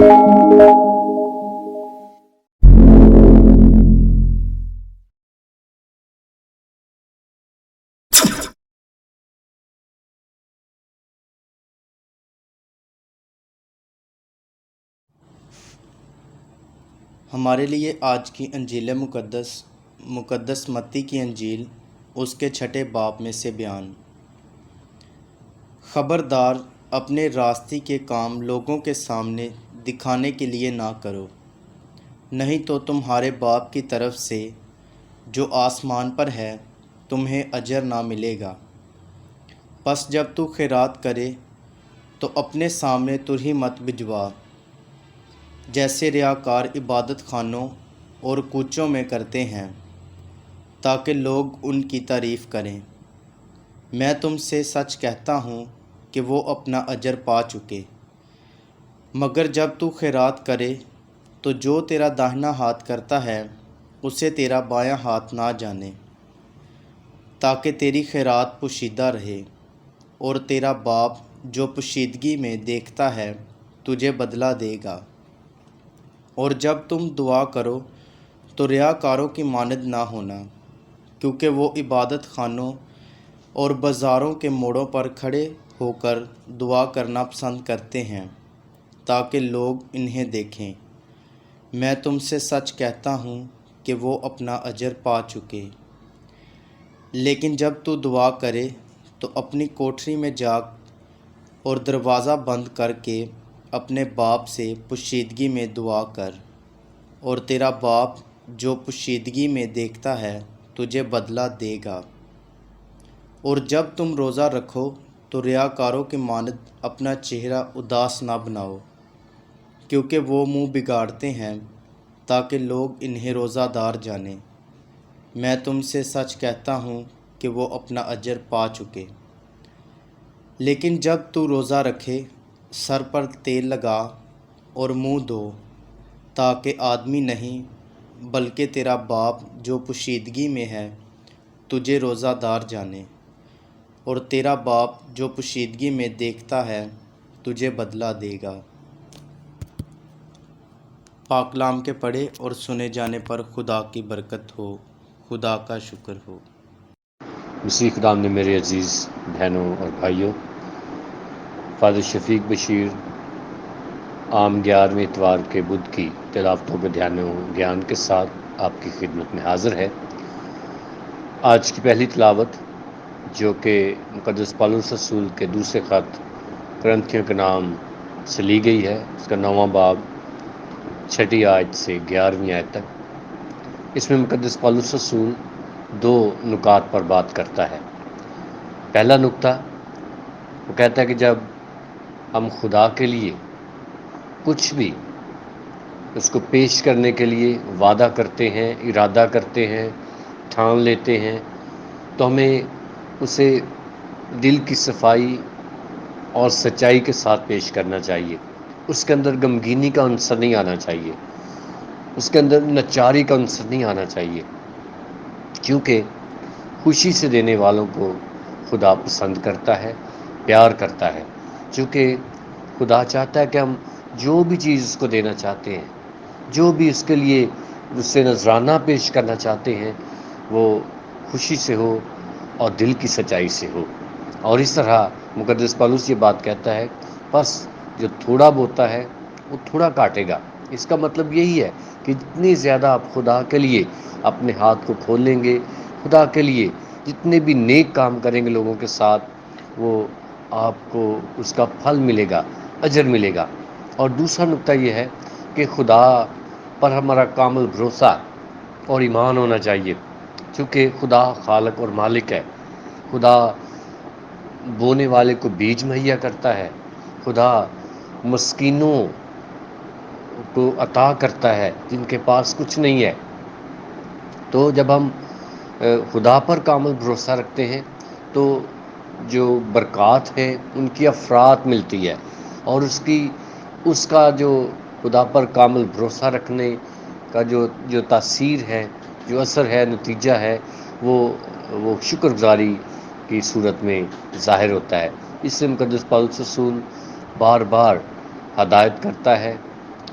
ہمارے لیے آج کی انجیل مقدس متی کی انجیل اس کے 6 باب میں سے بیان۔ خبردار، اپنے راستی کے کام لوگوں کے سامنے دکھانے کے لیے نہ کرو، نہیں تو تمہارے باپ کی طرف سے جو آسمان پر ہے تمہیں اجر نہ ملے گا۔ پس جب تو خیرات کرے تو اپنے سامنے ترہی مت بھجوا، جیسے ریاکار عبادت خانوں اور کوچوں میں کرتے ہیں، تاکہ لوگ ان کی تعریف کریں۔ میں تم سے سچ کہتا ہوں کہ وہ اپنا اجر پا چکے۔ مگر جب تو خیرات کرے تو جو تیرا داہنا ہاتھ کرتا ہے اسے تیرا بایاں ہاتھ نہ جانے، تاکہ تیری خیرات پوشیدہ رہے، اور تیرا باپ جو پوشیدگی میں دیکھتا ہے تجھے بدلہ دے گا۔ اور جب تم دعا کرو تو ریاکاروں کی مانند نہ ہونا، کیونکہ وہ عبادت خانوں اور بازاروں کے موڑوں پر کھڑے ہو کر دعا کرنا پسند کرتے ہیں تاکہ لوگ انہیں دیکھیں۔ میں تم سے سچ کہتا ہوں کہ وہ اپنا اجر پا چکے۔ لیکن جب تو دعا کرے تو اپنی کوٹری میں جا اور دروازہ بند کر کے اپنے باپ سے پوشیدگی میں دعا کر، اور تیرا باپ جو پوشیدگی میں دیکھتا ہے تجھے بدلہ دے گا۔ اور جب تم روزہ رکھو تو ریاکاروں کی مانند اپنا چہرہ اداس نہ بناؤ، کیونکہ وہ منہ بگاڑتے ہیں تاکہ لوگ انہیں روزہ دار جانیں۔ میں تم سے سچ کہتا ہوں کہ وہ اپنا اجر پا چکے۔ لیکن جب تو روزہ رکھے، سر پر تیل لگا اور منہ دھو، تاکہ آدمی نہیں بلکہ تیرا باپ جو پوشیدگی میں ہے تجھے روزہ دار جانے، اور تیرا باپ جو پوشیدگی میں دیکھتا ہے تجھے بدلہ دے گا۔ پاک کلام کے پڑھے اور سنے جانے پر خدا کی برکت ہو۔ خدا کا شکر ہو۔ مسیح خدام نے میرے عزیز بہنوں اور بھائیوں، فادر شفیق بشیر عام 11ویں اتوار کے بدھ کی تلاوتوں کے دھیان و گیان کے ساتھ آپ کی خدمت میں حاضر ہے۔ آج کی پہلی تلاوت جو کہ مقدس پالوس رسول کے دوسرے خط کرنتھیوں کے نام سے لی گئی ہے، اس کا 9واں باب 6 آیت سے 11ویں آیت تک۔ اس میں مقدس پالوس رسول 2 نکات پر بات کرتا ہے۔ پہلا نکتہ وہ کہتا ہے کہ جب ہم خدا کے لیے کچھ بھی اس کو پیش کرنے کے لیے وعدہ کرتے ہیں، ارادہ کرتے ہیں، ٹھان لیتے ہیں، تو ہمیں اسے دل کی صفائی اور سچائی کے ساتھ پیش کرنا چاہیے۔ اس کے اندر غمگینی کا عنصر نہیں آنا چاہیے، اس کے اندر نچاری کا عنصر نہیں آنا چاہیے، کیونکہ خوشی سے دینے والوں کو خدا پسند کرتا ہے، پیار کرتا ہے۔ چونکہ خدا چاہتا ہے کہ ہم جو بھی چیز اس کو دینا چاہتے ہیں، جو بھی اس کے لیے اس سے نذرانہ پیش کرنا چاہتے ہیں، وہ خوشی سے ہو اور دل کی سچائی سے ہو۔ اور اس طرح مقدس پالوس یہ بات کہتا ہے، بس جو تھوڑا بوتا ہے وہ تھوڑا کاٹے گا۔ اس کا مطلب یہی ہے کہ جتنی زیادہ آپ خدا کے لیے اپنے ہاتھ کو کھولیں گے، خدا کے لیے جتنے بھی نیک کام کریں گے لوگوں کے ساتھ، وہ آپ کو اس کا پھل ملے گا، اجر ملے گا۔ اور دوسرا نکتہ یہ ہے کہ خدا پر ہمارا کامل بھروسہ اور ایمان ہونا چاہیے، چونکہ خدا خالق اور مالک ہے۔ خدا بونے والے کو بیج مہیا کرتا ہے، خدا مسکینوں کو عطا کرتا ہے جن کے پاس کچھ نہیں ہے۔ تو جب ہم خدا پر کامل بھروسہ رکھتے ہیں تو جو برکات ہیں ان کی افراط ملتی ہے، اور اس کا جو خدا پر کامل بھروسہ رکھنے کا جو تاثیر ہے، جو اثر ہے، نتیجہ ہے، وہ شکر گزاری کی صورت میں ظاہر ہوتا ہے۔ اس سے مقدس پالوس رسول بار بار ہدایت کرتا ہے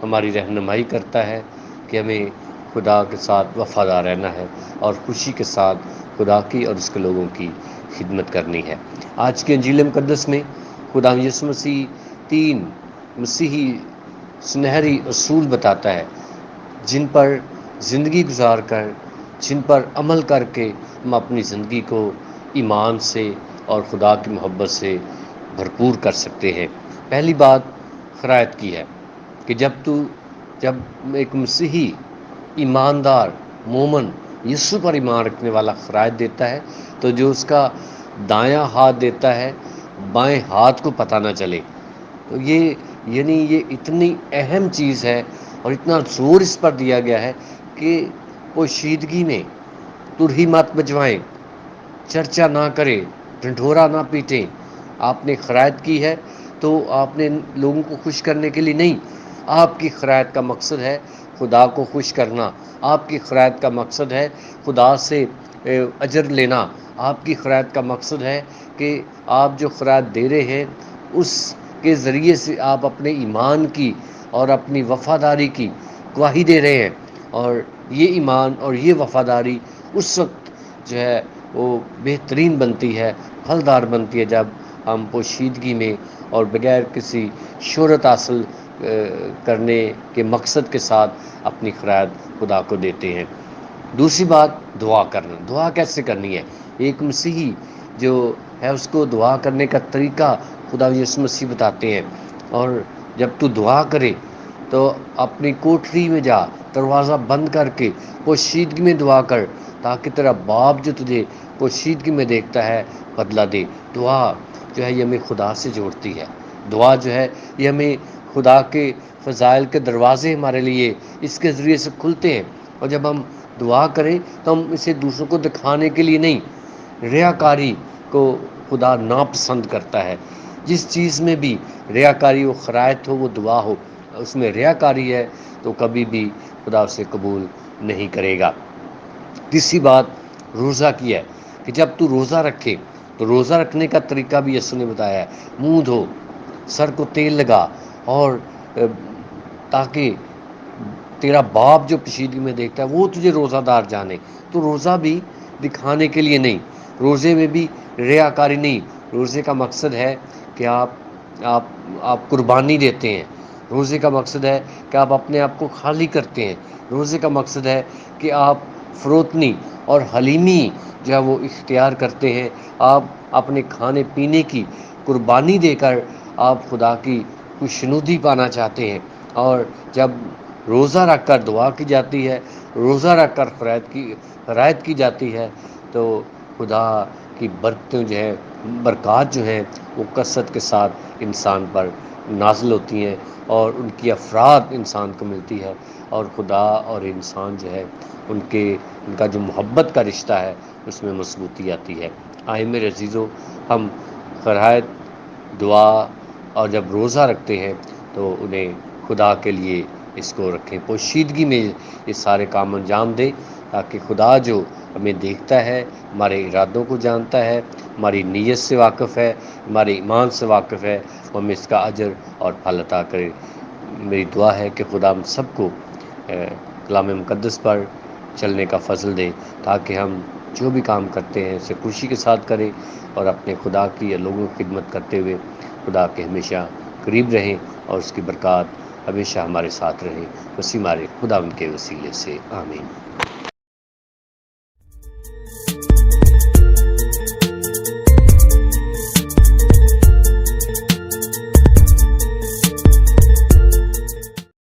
ہماری رہنمائی کرتا ہے کہ ہمیں خدا کے ساتھ وفادار رہنا ہے اور خوشی کے ساتھ خدا کی اور اس کے لوگوں کی خدمت کرنی ہے۔ آج کے انجیل مقدس میں خدا یسوع مسیح 3 مسیحی سنہری اصول بتاتا ہے جن پر زندگی گزار کر، جن پر عمل کر کے ہم اپنی زندگی کو ایمان سے اور خدا کی محبت سے بھرپور کر سکتے ہیں۔ پہلی بات خرائط کی ہے کہ جب ایک مسیحی ایماندار مومن یسوع پر ایمان رکھنے والا خرائط دیتا ہے تو جو اس کا دایاں ہاتھ دیتا ہے بائیں ہاتھ کو پتہ نہ چلے۔ تو یہ اتنی اہم چیز ہے اور اتنا زور اس پر دیا گیا ہے کہ پوشیدگی میں ترہی مت بجوائیں، چرچا نہ کریں، ڈھنڈورا نہ پیٹیں۔ آپ نے خرائط کی ہے تو آپ نے لوگوں کو خوش کرنے کے لیے نہیں، آپ کی خرائط کا مقصد ہے خدا کو خوش کرنا، آپ کی خرائط کا مقصد ہے خدا سے اجر لینا، آپ کی خرائط کا مقصد ہے کہ آپ جو خرائط دے رہے ہیں اس کے ذریعے سے آپ اپنے ایمان کی اور اپنی وفاداری کی گواہی دے رہے ہیں، اور یہ ایمان اور یہ وفاداری اس وقت جو ہے وہ بہترین بنتی ہے، پھلدار بنتی ہے جب ہم پوشیدگی میں اور بغیر کسی شہرت حاصل کرنے کے مقصد کے ساتھ اپنی خرائط خدا کو دیتے ہیں۔ دوسری بات دعا کرنا۔ دعا کیسے کرنی ہے؟ ایک مسیحی جو ہے اس کو دعا کرنے کا طریقہ خدا یسوع مسیح بتاتے ہیں، اور جب تو دعا کرے تو اپنی کوٹری میں جا، دروازہ بند کر کے پوشیدگی میں دعا کر تاکہ تیرا باپ جو تجھے پوشیدگی میں دیکھتا ہے بدلہ دے۔ دعا جو ہے یہ ہمیں خدا سے جوڑتی ہے، دعا جو ہے یہ ہمیں خدا کے فضائل کے دروازے ہمارے لیے اس کے ذریعے سے کھلتے ہیں، اور جب ہم دعا کریں تو ہم اسے دوسروں کو دکھانے کے لیے نہیں، ریاکاری کو خدا ناپسند کرتا ہے۔ جس چیز میں بھی ریاکاری و خرائط ہو وہ دعا ہو، اس میں ریاکاری ہے تو کبھی بھی خدا اسے قبول نہیں کرے گا۔ تیسری بات روزہ کی ہے کہ جب تو روزہ رکھے تو روزہ رکھنے کا طریقہ بھی یسوع نے بتایا ہے، منہ دھو، سر کو تیل لگا، اور تاکہ تیرا باپ جو پوشیدگی میں دیکھتا ہے وہ تجھے روزہ دار جانے۔ تو روزہ بھی دکھانے کے لیے نہیں، روزے میں بھی ریاکاری نہیں۔ روزے کا مقصد ہے کہ آپ قربانی دیتے ہیں، روزے کا مقصد ہے کہ آپ اپنے آپ کو خالی کرتے ہیں، روزے کا مقصد ہے کہ آپ فروتنی اور حلیمی جو ہے وہ اختیار کرتے ہیں، آپ اپنے کھانے پینے کی قربانی دے کر آپ خدا کی خوشنودی پانا چاہتے ہیں۔ اور جب روزہ رکھ کر دعا کی جاتی ہے، روزہ رکھ کر خرائط کی جاتی ہے تو خدا کی برکات جو ہیں وہ کثرت کے ساتھ انسان پر نازل ہوتی ہیں، اور ان کی افراد انسان کو ملتی ہے، اور خدا اور انسان جو ہے ان کا جو محبت کا رشتہ ہے اس میں مضبوطی آتی ہے۔ آئے میرے عزیزو، ہم خرائط، دعا اور جب روزہ رکھتے ہیں تو انہیں خدا کے لیے اس کو رکھیں، پوشیدگی میں یہ سارے کام انجام دیں، تاکہ خدا جو ہمیں دیکھتا ہے، ہمارے ارادوں کو جانتا ہے، ہماری نیت سے واقف ہے، ہمارے ایمان سے واقف ہے، وہ ہمیں اس کا اجر اور پھل عطا کرے۔ میری دعا ہے کہ خدا ہم سب کو کلام مقدس پر چلنے کا فضل دے، تاکہ ہم جو بھی کام کرتے ہیں اسے خوشی کے ساتھ کریں، اور اپنے خدا کی یا لوگوں کی خدمت کرتے ہوئے خدا کے ہمیشہ قریب رہیں، اور اس کی برکات ہمیشہ ہمارے ساتھ رہے۔ مسیح ہمارے خدا ان کے وسیلے سے، آمین۔